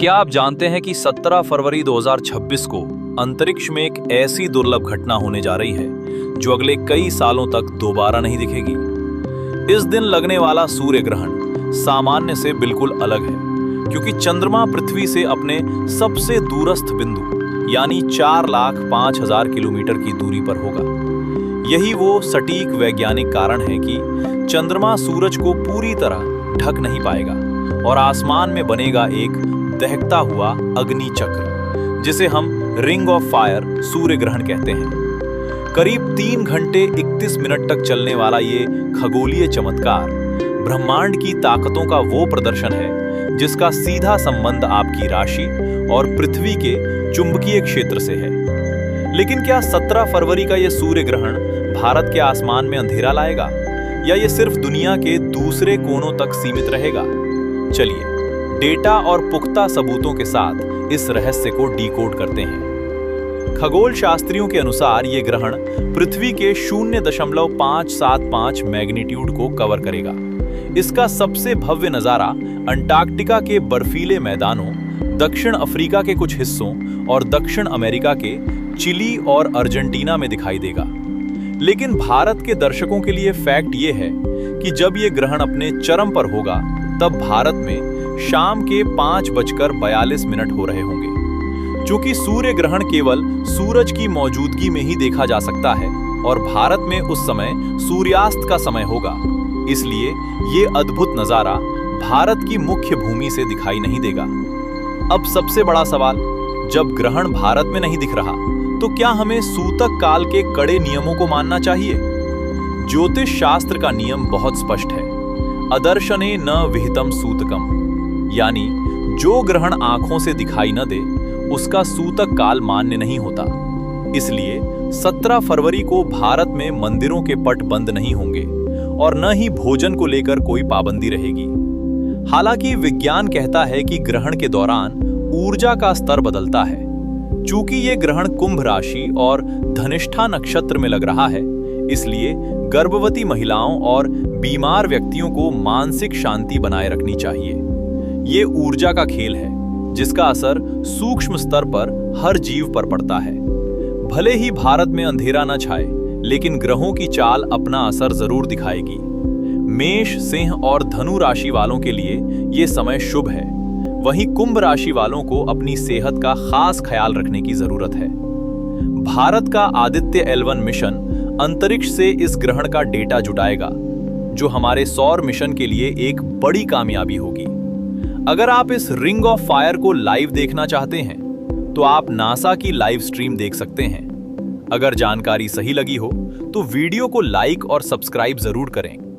क्या आप जानते हैं कि 17 फरवरी 2026 को अंतरिक्ष में एक ऐसी दुर्लभ घटना होने जा रही है जो अगले कई सालों तक दोबारा नहीं दिखेगी। इस दिन लगने वाला सूर्य ग्रहण सामान्य से बिल्कुल अलग है, क्योंकि चंद्रमा पृथ्वी से अपने सबसे दूरस्थ बिंदु यानी 4,05,000 किलोमीटर की दूरी पर होगा। यही वो सटीक वैज्ञानिक कारण है कि चंद्रमा सूरज को पूरी तरह ढक नहीं पाएगा और आसमान में बनेगा एक दहकता हुआ अग्नि चक्र, जिसे हम रिंग ऑफ फायर सूर्य ग्रहण कहते हैं। करीब 3 घंटे 31 मिनट तक चलने वाला ये खगोलीय चमत्कार ब्रह्मांड की ताकतों का वो प्रदर्शन है जिसका सीधा संबंध आपकी राशि और पृथ्वी के चुंबकीय क्षेत्र से है। लेकिन क्या 17 फरवरी का यह सूर्य ग्रहण भारत के आसमान में अंधेरा लाएगा, या ये सिर्फ दुनिया के दूसरे कोनों तक सीमित रहेगा? चलिए डेटा और पुख्ता सबूतों के साथ इस रहस्य को डीकोड करते हैं। खगोल शास्त्रियों के अनुसार ये ग्रहण पृथ्वी के 0.575 मैग्नीट्यूड को कवर करेगा। इसका सबसे भव्य नजारा अंटार्कटिका के बर्फीले मैदानों, दक्षिण अफ्रीका के कुछ हिस्सों और दक्षिण अमेरिका के चिली और अर्जेंटीना में दिखाई देगा। लेकिन भारत के दर्शकों के लिए फैक्ट ये है कि जब ये ग्रहण अपने चरम पर होगा तब भारत में शाम के 5:42 हो रहे होंगे। चूंकि सूर्य ग्रहण केवल सूरज की मौजूदगी में ही देखा जा सकता है और भारत में उस समय सूर्यास्त का समय होगा, इसलिए ये अद्भुत नजारा भारत की मुख्य भूमि से दिखाई नहीं देगा। अब सबसे बड़ा सवाल, जब ग्रहण भारत में नहीं दिख रहा तो क्या हमें सूतक काल के कड़े नियमों को मानना चाहिए? ज्योतिष शास्त्र का नियम बहुत स्पष्ट है, अदर्शने न विहितम सूतकम, यानी जो ग्रहण आंखों से दिखाई न दे उसका सूतक काल मान्य नहीं होता। इसलिए 17 फरवरी को भारत में मंदिरों के पट बंद नहीं होंगे और न ही भोजन को लेकर कोई पाबंदी रहेगी। हालांकि विज्ञान कहता है कि ग्रहण के दौरान ऊर्जा का स्तर बदलता है। चूंकि ये ग्रहण कुंभ राशि और धनिष्ठा नक्षत्र में लग रहा है, इसलिए गर्भवती महिलाओं और बीमार व्यक्तियों को मानसिक शांति बनाए रखनी चाहिए। ये ऊर्जा का खेल है जिसका असर सूक्ष्म स्तर पर हर जीव पर पड़ता है। भले ही भारत में अंधेरा न छाए, लेकिन ग्रहों की चाल अपना असर जरूर दिखाएगी। मेष, सिंह और धनु राशि वालों के लिए ये समय शुभ है। वहीं कुंभ राशि वालों को अपनी सेहत का खास ख्याल रखने की जरूरत है। भारत का आदित्य L1 मिशन अंतरिक्ष से इस ग्रहण का डेटा जुटाएगा, जो हमारे सौर मिशन के लिए एक बड़ी कामयाबी होगी। अगर आप इस रिंग ऑफ फायर को लाइव देखना चाहते हैं तो आप नासा की लाइव स्ट्रीम देख सकते हैं। अगर जानकारी सही लगी हो तो वीडियो को लाइक और सब्सक्राइब जरूर करें।